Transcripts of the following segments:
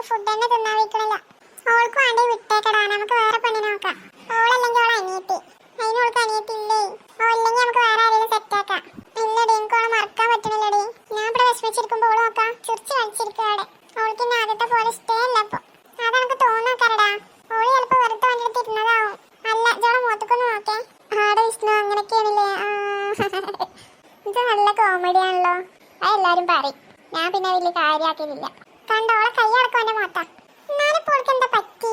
നമുക്ക് ഫുഡ് തന്നെ തിന്നാൻ വെക്കണില്ല. ഓൾക്ക് വേണ്ടി വിട്ടേക്കടാ, നമുക്ക് വേറെ പെണ്ണിനെ നോക്കാം. ഓളല്ലെങ്കിൽ ഓളെ അനിയത്തി, അതിനോൾക്ക് അനിയത്തി ഇല്ലേ? ഓ ഇല്ലെങ്കിൽ നമുക്ക് വേറെ ആരെങ്കിലും സെറ്റ് ആക്കാം. ഇല്ലടി, എനിക്ക് ഓളെ മറക്കാൻ പറ്റണില്ലടി. ഞാൻ ഇവിടെ വിഷമിച്ചിരിക്കുമ്പോൾ ഓള് നോക്കാം ചിരിച്ച് കളിച്ചിരിക്കുക അവിടെ. ഓൾക്ക് ഇന്നെ ആദ്യത്തെ പോലെ ഇഷ്ടമല്ല. അപ്പൊ അതെനിക്ക് തോന്നാക്കാരടാ. ഓള് ചിലപ്പോ വെറുതെ വണ്ടി തിരുന്നതാവും. അല്ല, ജോളെ മുഖത്തേക്കൊന്ന് നോക്കേ. ആടെ വിഷ്ണു, അങ്ങനെയൊക്കെയാണല്ലേ? ഇത് നല്ല കോമഡിയാണല്ലോ. അതെല്ലാരും പറയും. ഞാൻ പിന്നെ വലിയ കാര്യമാക്കിയില്ല. കണ്ടോളെ കൈയടക്കം എന്റെ മോത്ത. എന്നാലും ഇപ്പോൾ എന്താ പറ്റി?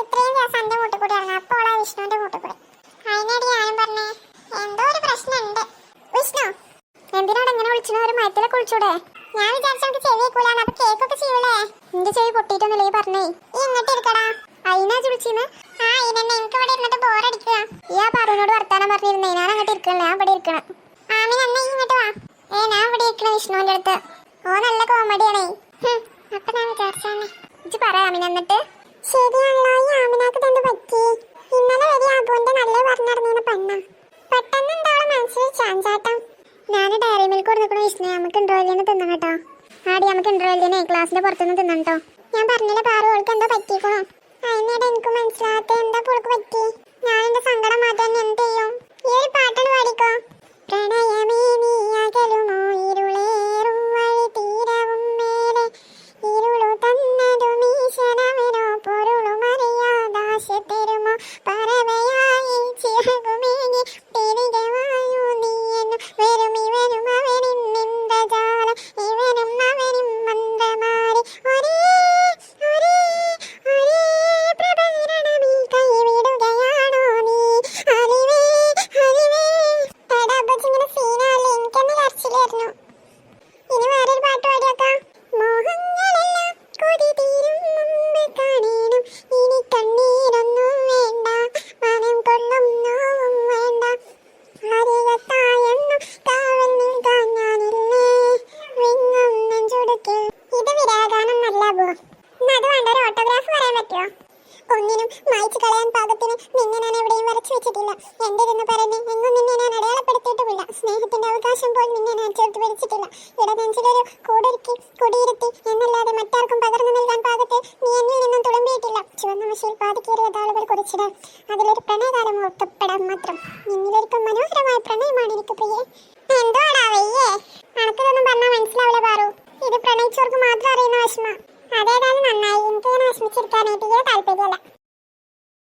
ഇത്രയും ദിവസം എന്റെ മൂട്ടിൽ കൂടി ഇറങ്ങാം, അപ്പോൾ ഓളെ വിഷ്ണുവിന്റെ മൂട്ടിൽ കൂടി. അതിനടി ഞാനും പറഞ്ഞേ എന്തോ ഒരു പ്രശ്നമുണ്ട്. വിഷ്ണു എന്തിനാണ് ഇങ്ങനെ വിളിച്ചത്? ഒരു മയത്തിലൊക്കെ വിളിച്ചൂടെ? ഞാൻ വിചാരിച്ചു നമുക്ക് ചെവി വെക്കൂലാണ്, അപ്പൊ കേക്കൊക്കെ ചെയ്യൂലേ? എന്റെ ചെവി പൊട്ടിയിട്ടൊന്നുമില്ലേ ഈ പറഞ്ഞേ? ഈ എങ്ങോട്ട് ഇരിക്കടാ? അതിനാ വിളിച്ചിന്ന്? ആ ഇതന്നെ, എനിക്ക് ഇവിടെ ഇരുന്നിട്ട് ബോറടിക്കുക. ഈ ആ പറഞ്ഞോട് വർത്താനം പറഞ്ഞിരുന്നേ. ഞാൻ അങ്ങോട്ട് ഇരിക്കണേ, ഞാൻ ഇവിടെ ഇരിക്കണം. ആമി നന്നായി ഇങ്ങോട്ട് വാ. ഞാൻ ഇവിടെ ഇരിക്കണ വിഷ്ണുവിന്റെ അടുത്ത്. ഓ നല്ല കോമഡിയാണേ. അപ്പൊ ഞാൻ വിചാരിച്ചാണ് ഇജ്ജ് പറയാ ആമിന. എന്നിട്ട് ശരിയാണല്ലോ, ഈ ആമിനാക്ക് എന്ത് പറ്റി? ഇന്നലെ വരെ അബുവിന്റെ നല്ല പറഞ്ഞിറങ്ങിയ പെണ്ണ, പെട്ടെന്ന് ഉണ്ടാവളെ മനസ്സിൽ ചാഞ്ചാട്ടം. ഞാൻ ഡയറി മിൽക്ക് കൊടുക്കണ വിഷ്ണു, നമുക്ക് ഇൻട്രോയിലിന് തിന്നണം കേട്ടോ. ആടി നമുക്ക് ഇൻട്രോയിലിനെ ക്ലാസ്സിന്റെ പുറത്തുനിന്ന് തിന്നണം കേട്ടോ. ഞാൻ പറഞ്ഞില്ല പാറു, ഓൾക്ക് എന്തോ പറ്റിക്കണോ? അതിനിടെ എനിക്ക് മനസ്സിലാത്ത എന്താ പുറക്ക് പറ്റി. ഞാൻ എന്റെ സങ്കടം മാറ്റാൻ എന്ത് ചെയ്യും? ഈ ഒരു പാട്ടാണ് പാടിക്കോ. പ്രണയമേ നീ അകലുമോ ഇരുളേറും വഴി തീരവും മേലെ, ഇരുളു തന്നതും ഈശനവനോ പൊരുളുമറിയാദാശത്തരുമോ, പറവയായി ചിറകുമേങ്ങി തിരികെ വായു നീ എന്നു വരും ഇവനും അവനും നിന്ദജാലം ഇവനും അവനും മന്ദമാരി ഒരേ ഒരേ ഒരേ പ്രഭരണമീ കൈവിടുകയാണോ നീ അലിവേ അലിവേ. ഇങ്ങനെ സീനല്ലേ, എനിക്കെന്നെ കരച്ചിലായിരുന്നു. ഇനി വേറൊരു പാട്ട് പാടിയാക്കാം. മോഹങ്ങളെല്ലാം കൊതി തീരും മുമ്പ് കാണേനും, ഇനി കണ്ണീരൊന്നും വേണ്ട, മനം കൊള്ളും നോവും വേണ്ട, അരികത്തായെന്നും കാവൽ നിൽക്കാൻ ഞാനില്ലേ വിങ്ങും നെഞ്ചുടുക്കിൽ. ഇത് വിരാഗാനം നല്ല അബു. അത് വേണ്ട, ഒരു ഓട്ടോഗ്രാഫ് പറയാൻ പറ്റുമോ? ഒന്നിനും മായ്ച്ചു കളയാൻ പാകത്തിന് നിന്നെ ഞാൻ എവിടെയും വരച്ചു വെച്ചിട്ടില്ല. എന്റെ എന്ന് പറഞ്ഞ് എങ്ങും നിന്നെ ഞാൻ അടയാളപ്പെടുത്തിയിട്ടുമില്ല. സ്നേഹത്തിന്റെ അവകാശം പോലും നിന്നെ ഞാൻ ചേർത്ത് പിടിച്ചിട്ടില്ല. ഇടനെഞ്ചിലൊരു കുടിയിരുത്തി എന്നല്ലാതെ മറ്റാർക്കും പകർന്നു നൽകാൻ പാകത്തെ നീ എന്നിൽ നിന്നും തുളുമ്പിയിട്ടില്ല. ചുവന്ന മഷിയിൽ പാതിക്കേറിയ താളുകൾ കുറിച്ചിട, അതിലൊരു പ്രണയകാലം ഓർക്കപ്പെടാൻ മാത്രം. നിന്നിലൊരിക്കും മനോഹരമായ പ്രണയമാണ് എനിക്ക് പ്രിയേ. എന്തോടാ വയ്യേ? അനക്കിതൊന്നും പറഞ്ഞാൽ മനസ്സിലാവില്ല പാറു. ഇത് പ്രണയിച്ചവർക്ക് മാത്രം അറിയുന്ന വിഷമ. അതേതായാലും നന്നായി. എനിക്ക് ഞാൻ വിഷമിച്ചിരിക്കാനായിട്ട് താല്പര്യമല്ല.